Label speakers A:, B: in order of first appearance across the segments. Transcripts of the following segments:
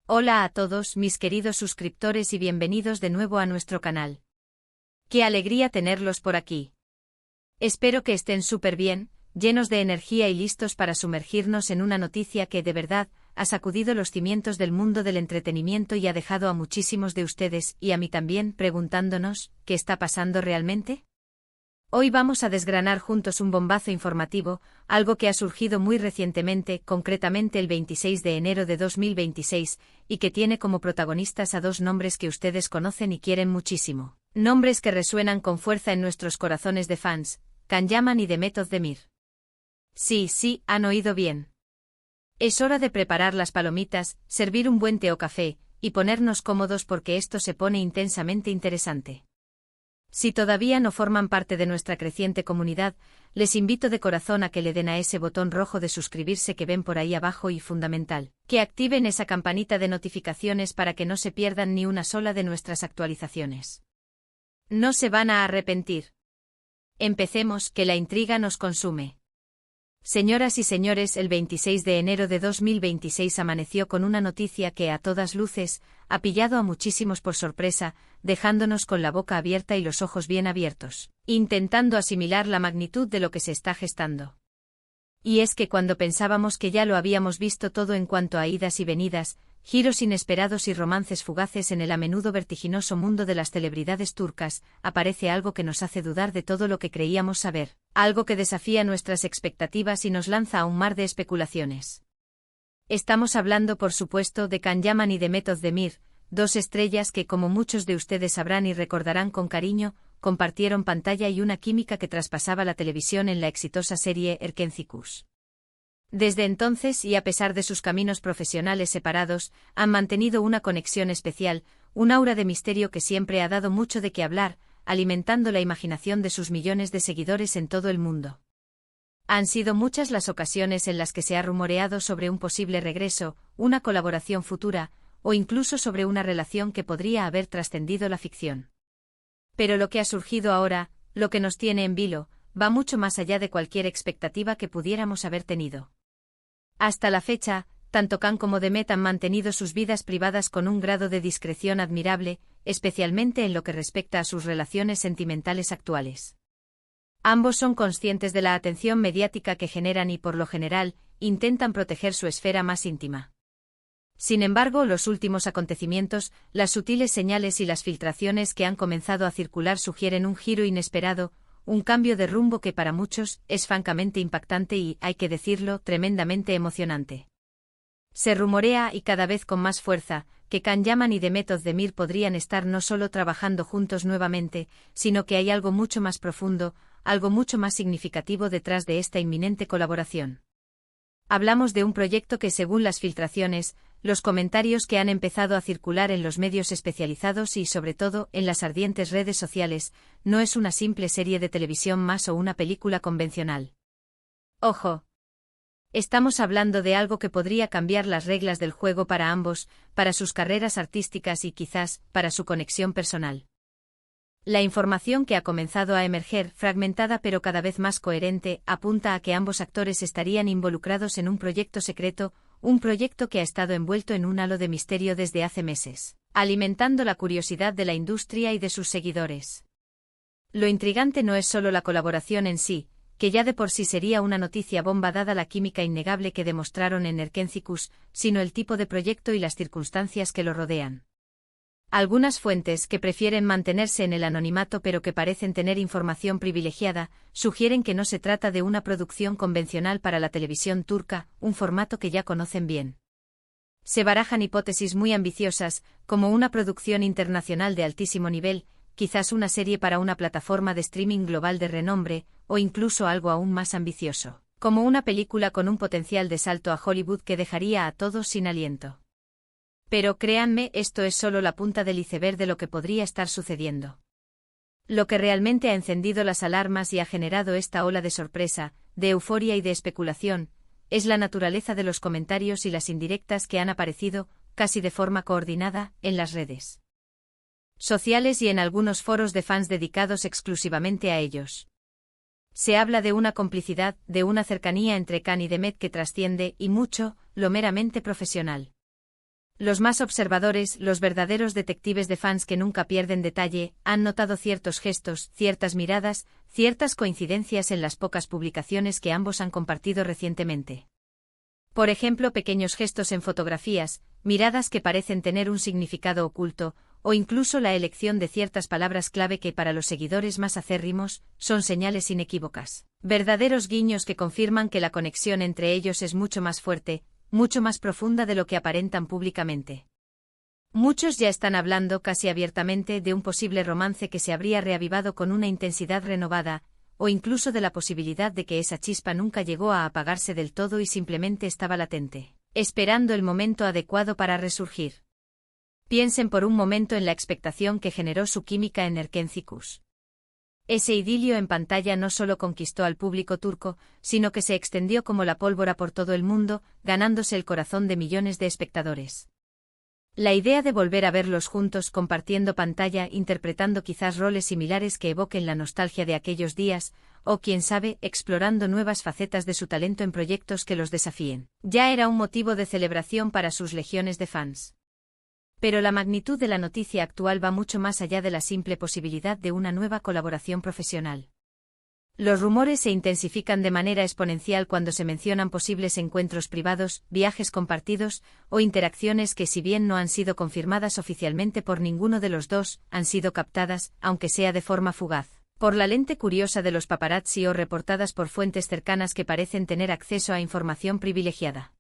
A: Hola a todos mis queridos suscriptores y bienvenidos de nuevo a nuestro canal. Qué alegría tenerlos por aquí. Espero que estén súper bien, llenos de energía y listos para sumergirnos en una noticia que de verdad ha sacudido los cimientos del mundo del entretenimiento y ha dejado a muchísimos de ustedes y a mí también preguntándonos, ¿qué está pasando realmente? Hoy vamos a desgranar juntos un bombazo informativo, algo que ha surgido muy recientemente, concretamente el 26 de enero de 2026, y que tiene como protagonistas a dos nombres que ustedes conocen y quieren muchísimo. Nombres que resuenan con fuerza en nuestros corazones de fans, Can Yaman y Demet Özdemir. Sí, han oído bien. Es hora de preparar las palomitas, servir un buen té o café, y ponernos cómodos porque esto se pone intensamente interesante. Si todavía no forman parte de nuestra creciente comunidad, les invito de corazón a que le den a ese botón rojo de suscribirse que ven por ahí abajo y fundamental, que activen esa campanita de notificaciones para que no se pierdan ni una sola de nuestras actualizaciones. No se van a arrepentir. Empecemos, que la intriga nos consume. Señoras y señores, el 26 de enero de 2026 amaneció con una noticia que, a todas luces, ha pillado a muchísimos por sorpresa, dejándonos con la boca abierta y los ojos bien abiertos, intentando asimilar la magnitud de lo que se está gestando. Y es que cuando pensábamos que ya lo habíamos visto todo en cuanto a idas y venidas, giros inesperados y romances fugaces en el a menudo vertiginoso mundo de las celebridades turcas, aparece algo que nos hace dudar de todo lo que creíamos saber, algo que desafía nuestras expectativas y nos lanza a un mar de especulaciones. Estamos hablando, por supuesto, de Can Yaman y Demet Özdemir, dos estrellas que, como muchos de ustedes sabrán y recordarán con cariño, compartieron pantalla y una química que traspasaba la televisión en la exitosa serie Erkenci. Desde entonces, y a pesar de sus caminos profesionales separados, han mantenido una conexión especial, un aura de misterio que siempre ha dado mucho de qué hablar, alimentando la imaginación de sus millones de seguidores en todo el mundo. Han sido muchas las ocasiones en las que se ha rumoreado sobre un posible regreso, una colaboración futura, o incluso sobre una relación que podría haber trascendido la ficción. Pero lo que ha surgido ahora, lo que nos tiene en vilo, va mucho más allá de cualquier expectativa que pudiéramos haber tenido. Hasta la fecha, tanto Can como Demet han mantenido sus vidas privadas con un grado de discreción admirable, especialmente en lo que respecta a sus relaciones sentimentales actuales. Ambos son conscientes de la atención mediática que generan y, por lo general, intentan proteger su esfera más íntima. Sin embargo, los últimos acontecimientos, las sutiles señales y las filtraciones que han comenzado a circular sugieren un giro inesperado, un cambio de rumbo que para muchos es francamente impactante y, hay que decirlo, tremendamente emocionante. Se rumorea, y cada vez con más fuerza, que Can Yaman y Demet Özdemir podrían estar no solo trabajando juntos nuevamente, sino que hay algo mucho más profundo, algo mucho más significativo detrás de esta inminente colaboración. Hablamos de un proyecto que, según las filtraciones, los comentarios que han empezado a circular en los medios especializados y, sobre todo, en las ardientes redes sociales, no es una simple serie de televisión más o una película convencional. ¡Ojo! Estamos hablando de algo que podría cambiar las reglas del juego para ambos, para sus carreras artísticas y quizás, para su conexión personal. La información que ha comenzado a emerger, fragmentada pero cada vez más coherente, apunta a que ambos actores estarían involucrados en un proyecto secreto, un proyecto que ha estado envuelto en un halo de misterio desde hace meses, alimentando la curiosidad de la industria y de sus seguidores. Lo intrigante no es solo la colaboración en sí, que ya de por sí sería una noticia bomba dada la química innegable que demostraron en Erkenci, sino el tipo de proyecto y las circunstancias que lo rodean. Algunas fuentes, que prefieren mantenerse en el anonimato pero que parecen tener información privilegiada, sugieren que no se trata de una producción convencional para la televisión turca, un formato que ya conocen bien. Se barajan hipótesis muy ambiciosas, como una producción internacional de altísimo nivel, quizás una serie para una plataforma de streaming global de renombre, o incluso algo aún más ambicioso, como una película con un potencial de salto a Hollywood que dejaría a todos sin aliento. Pero créanme, esto es solo la punta del iceberg de lo que podría estar sucediendo. Lo que realmente ha encendido las alarmas y ha generado esta ola de sorpresa, de euforia y de especulación, es la naturaleza de los comentarios y las indirectas que han aparecido, casi de forma coordinada, en las redes sociales y en algunos foros de fans dedicados exclusivamente a ellos. Se habla de una complicidad, de una cercanía entre Can y Demet que trasciende, y mucho, lo meramente profesional. Los más observadores, los verdaderos detectives de fans que nunca pierden detalle, han notado ciertos gestos, ciertas miradas, ciertas coincidencias en las pocas publicaciones que ambos han compartido recientemente. Por ejemplo, pequeños gestos en fotografías, miradas que parecen tener un significado oculto, o incluso la elección de ciertas palabras clave que para los seguidores más acérrimos son señales inequívocas. Verdaderos guiños que confirman que la conexión entre ellos es mucho más fuerte, mucho más profunda de lo que aparentan públicamente. Muchos ya están hablando casi abiertamente de un posible romance que se habría reavivado con una intensidad renovada, o incluso de la posibilidad de que esa chispa nunca llegó a apagarse del todo y simplemente estaba latente, esperando el momento adecuado para resurgir. Piensen por un momento en la expectación que generó su química en Erkencikus. Ese idilio en pantalla no solo conquistó al público turco, sino que se extendió como la pólvora por todo el mundo, ganándose el corazón de millones de espectadores. La idea de volver a verlos juntos compartiendo pantalla, interpretando quizás roles similares que evoquen la nostalgia de aquellos días, o quién sabe, explorando nuevas facetas de su talento en proyectos que los desafíen, ya era un motivo de celebración para sus legiones de fans. Pero la magnitud de la noticia actual va mucho más allá de la simple posibilidad de una nueva colaboración profesional. Los rumores se intensifican de manera exponencial cuando se mencionan posibles encuentros privados, viajes compartidos, o interacciones que, si bien no han sido confirmadas oficialmente por ninguno de los dos, han sido captadas, aunque sea de forma fugaz, por la lente curiosa de los paparazzi o reportadas por fuentes cercanas que parecen tener acceso a información privilegiada.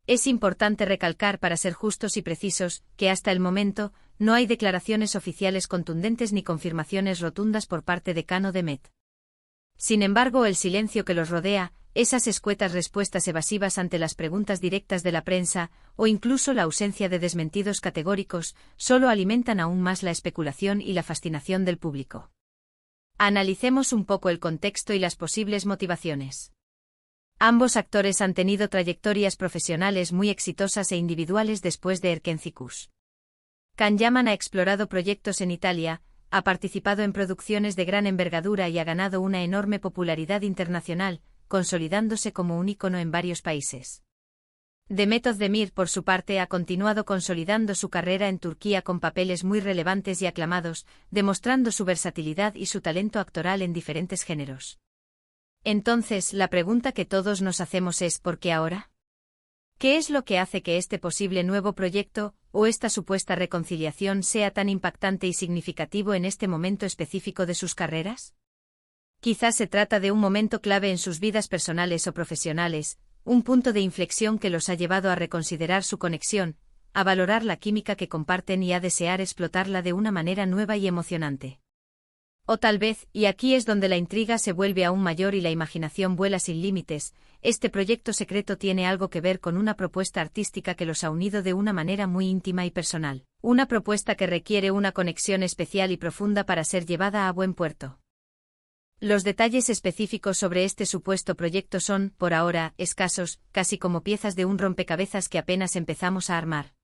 A: Es importante recalcar, para ser justos y precisos, que hasta el momento, no hay declaraciones oficiales contundentes ni confirmaciones rotundas por parte de Khan o de Met. Sin embargo, el silencio que los rodea, esas escuetas respuestas evasivas ante las preguntas directas de la prensa, o incluso la ausencia de desmentidos categóricos, solo alimentan aún más la especulación y la fascinación del público. Analicemos un poco el contexto y las posibles motivaciones. Ambos actores han tenido trayectorias profesionales muy exitosas e individuales después de Erkencikus. Can Yaman ha explorado proyectos en Italia, ha participado en producciones de gran envergadura y ha ganado una enorme popularidad internacional, consolidándose como un ícono en varios países. Demet Özdemir, por su parte, ha continuado consolidando su carrera en Turquía con papeles muy relevantes y aclamados, demostrando su versatilidad y su talento actoral en diferentes géneros. Entonces, la pregunta que todos nos hacemos es ¿por qué ahora? ¿Qué es lo que hace que este posible nuevo proyecto, o esta supuesta reconciliación, sea tan impactante y significativo en este momento específico de sus carreras? Quizás se trata de un momento clave en sus vidas personales o profesionales, un punto de inflexión que los ha llevado a reconsiderar su conexión, a valorar la química que comparten y a desear explotarla de una manera nueva y emocionante. O tal vez, y aquí es donde la intriga se vuelve aún mayor y la imaginación vuela sin límites, este proyecto secreto tiene algo que ver con una propuesta artística que los ha unido de una manera muy íntima y personal, una propuesta que requiere una conexión especial y profunda para ser llevada a buen puerto. Los detalles específicos sobre este supuesto proyecto son, por ahora, escasos, casi como piezas de un rompecabezas que apenas empezamos a armar.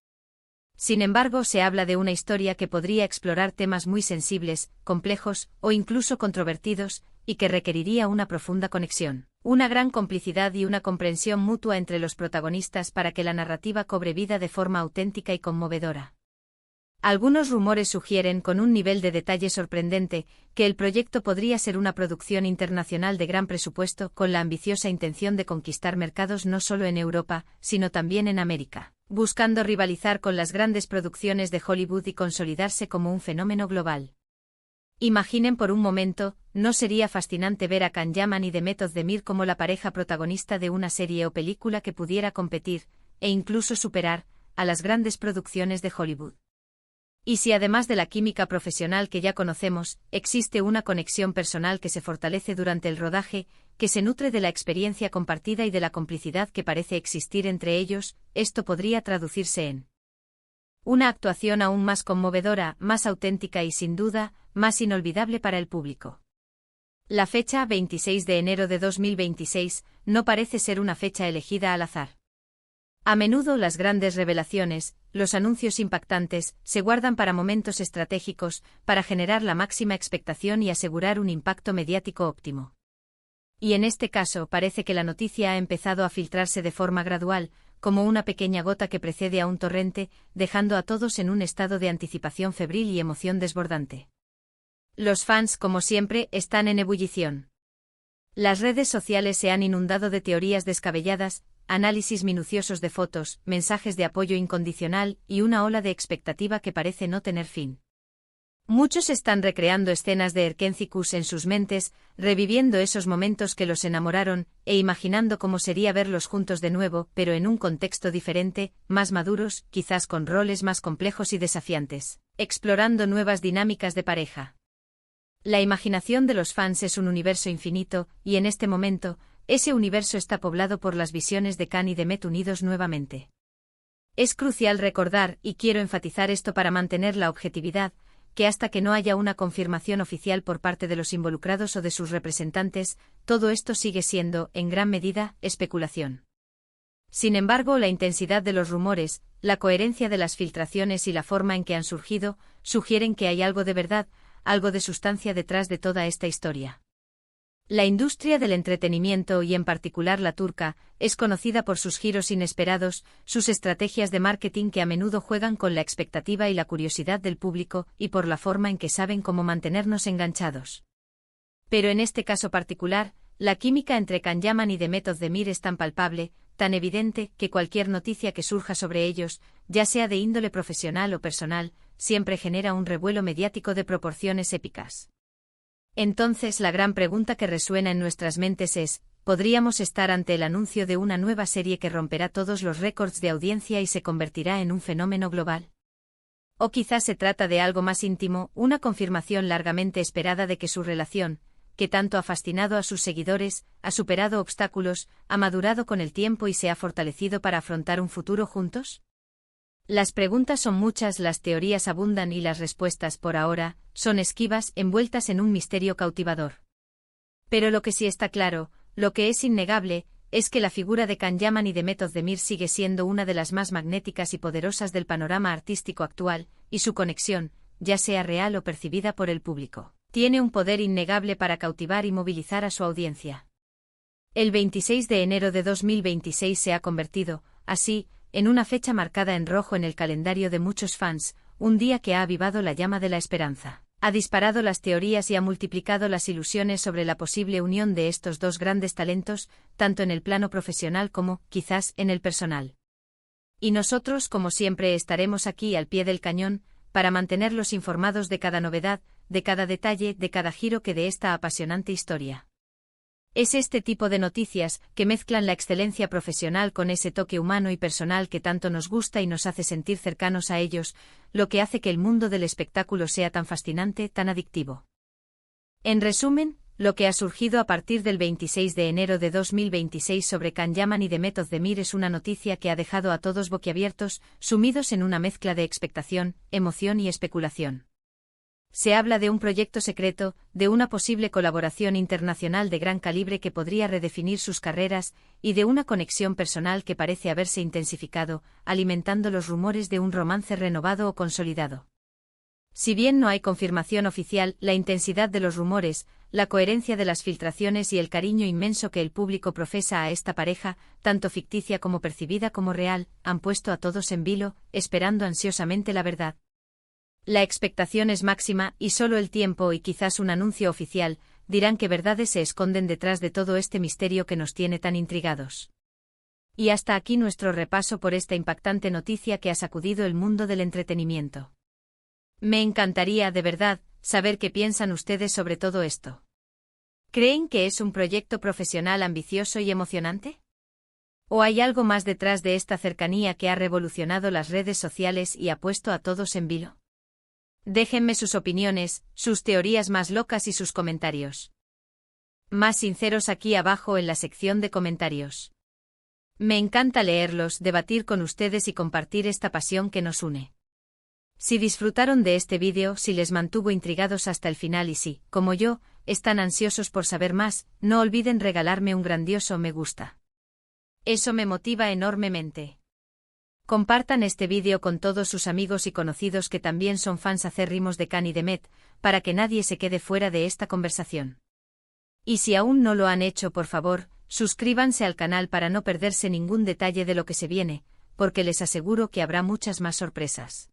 A: Sin embargo, se habla de una historia que podría explorar temas muy sensibles, complejos, o incluso controvertidos, y que requeriría una profunda conexión, una gran complicidad y una comprensión mutua entre los protagonistas para que la narrativa cobre vida de forma auténtica y conmovedora. Algunos rumores sugieren, con un nivel de detalle sorprendente, que el proyecto podría ser una producción internacional de gran presupuesto, con la ambiciosa intención de conquistar mercados no solo en Europa, sino también en América, buscando rivalizar con las grandes producciones de Hollywood y consolidarse como un fenómeno global. Imaginen por un momento, ¿no sería fascinante ver a Can Yaman y Demet Özdemir como la pareja protagonista de una serie o película que pudiera competir, e incluso superar, a las grandes producciones de Hollywood? Y si además de la química profesional que ya conocemos, existe una conexión personal que se fortalece durante el rodaje, que se nutre de la experiencia compartida y de la complicidad que parece existir entre ellos, esto podría traducirse en una actuación aún más conmovedora, más auténtica y sin duda, más inolvidable para el público. La fecha, 26 de enero de 2026, no parece ser una fecha elegida al azar. A menudo las grandes revelaciones, los anuncios impactantes, se guardan para momentos estratégicos, para generar la máxima expectación y asegurar un impacto mediático óptimo. Y en este caso parece que la noticia ha empezado a filtrarse de forma gradual, como una pequeña gota que precede a un torrente, dejando a todos en un estado de anticipación febril y emoción desbordante. Los fans, como siempre, están en ebullición. Las redes sociales se han inundado de teorías descabelladas, análisis minuciosos de fotos, mensajes de apoyo incondicional y una ola de expectativa que parece no tener fin. Muchos están recreando escenas de Erkenci-Kus en sus mentes, reviviendo esos momentos que los enamoraron, e imaginando cómo sería verlos juntos de nuevo, pero en un contexto diferente, más maduros, quizás con roles más complejos y desafiantes, explorando nuevas dinámicas de pareja. La imaginación de los fans es un universo infinito, y en este momento, ese universo está poblado por las visiones de Can y Demet unidos nuevamente. Es crucial recordar, y quiero enfatizar esto para mantener la objetividad, que hasta que no haya una confirmación oficial por parte de los involucrados o de sus representantes, todo esto sigue siendo, en gran medida, especulación. Sin embargo, la intensidad de los rumores, la coherencia de las filtraciones y la forma en que han surgido, sugieren que hay algo de verdad, algo de sustancia detrás de toda esta historia. La industria del entretenimiento y en particular la turca, es conocida por sus giros inesperados, sus estrategias de marketing que a menudo juegan con la expectativa y la curiosidad del público y por la forma en que saben cómo mantenernos enganchados. Pero en este caso particular, la química entre Can Yaman y Demet Özdemir es tan palpable, tan evidente, que cualquier noticia que surja sobre ellos, ya sea de índole profesional o personal, siempre genera un revuelo mediático de proporciones épicas. Entonces la gran pregunta que resuena en nuestras mentes es, ¿podríamos estar ante el anuncio de una nueva serie que romperá todos los récords de audiencia y se convertirá en un fenómeno global? O quizás se trata de algo más íntimo, una confirmación largamente esperada de que su relación, que tanto ha fascinado a sus seguidores, ha superado obstáculos, ha madurado con el tiempo y se ha fortalecido para afrontar un futuro juntos? Las preguntas son muchas, las teorías abundan y las respuestas, por ahora, son esquivas, envueltas en un misterio cautivador. Pero lo que sí está claro, lo que es innegable, es que la figura de Can Yaman y Demet Özdemir sigue siendo una de las más magnéticas y poderosas del panorama artístico actual, y su conexión, ya sea real o percibida por el público, tiene un poder innegable para cautivar y movilizar a su audiencia. El 26 de enero de 2026 se ha convertido, así, en una fecha marcada en rojo en el calendario de muchos fans, un día que ha avivado la llama de la esperanza, ha disparado las teorías y ha multiplicado las ilusiones sobre la posible unión de estos dos grandes talentos, tanto en el plano profesional como, quizás, en el personal. Y nosotros, como siempre, estaremos aquí al pie del cañón, para mantenerlos informados de cada novedad, de cada detalle, de cada giro que de esta apasionante historia. Es este tipo de noticias, que mezclan la excelencia profesional con ese toque humano y personal que tanto nos gusta y nos hace sentir cercanos a ellos, lo que hace que el mundo del espectáculo sea tan fascinante, tan adictivo. En resumen, lo que ha surgido a partir del 26 de enero de 2026 sobre Can Yaman y Demet Özdemir es una noticia que ha dejado a todos boquiabiertos, sumidos en una mezcla de expectación, emoción y especulación. Se habla de un proyecto secreto, de una posible colaboración internacional de gran calibre que podría redefinir sus carreras, y de una conexión personal que parece haberse intensificado, alimentando los rumores de un romance renovado o consolidado. Si bien no hay confirmación oficial, la intensidad de los rumores, la coherencia de las filtraciones y el cariño inmenso que el público profesa a esta pareja, tanto ficticia como percibida como real, han puesto a todos en vilo, esperando ansiosamente la verdad. La expectación es máxima, y solo el tiempo y quizás un anuncio oficial dirán qué verdades se esconden detrás de todo este misterio que nos tiene tan intrigados. Y hasta aquí nuestro repaso por esta impactante noticia que ha sacudido el mundo del entretenimiento. Me encantaría, de verdad, saber qué piensan ustedes sobre todo esto. ¿Creen que es un proyecto profesional ambicioso y emocionante? ¿O hay algo más detrás de esta cercanía que ha revolucionado las redes sociales y ha puesto a todos en vilo? Déjenme sus opiniones, sus teorías más locas y sus comentarios más sinceros aquí abajo en la sección de comentarios. Me encanta leerlos, debatir con ustedes y compartir esta pasión que nos une. Si disfrutaron de este vídeo, si les mantuvo intrigados hasta el final y si, como yo, están ansiosos por saber más, no olviden regalarme un grandioso me gusta. Eso me motiva enormemente. Compartan este vídeo con todos sus amigos y conocidos que también son fans acérrimos de Can y Demet, para que nadie se quede fuera de esta conversación. Y si aún no lo han hecho, por favor, suscríbanse al canal para no perderse ningún detalle de lo que se viene, porque les aseguro que habrá muchas más sorpresas.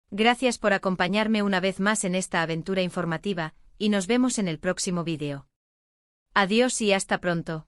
A: Gracias por acompañarme una vez más en esta aventura informativa, y nos vemos en el próximo vídeo. Adiós y hasta pronto.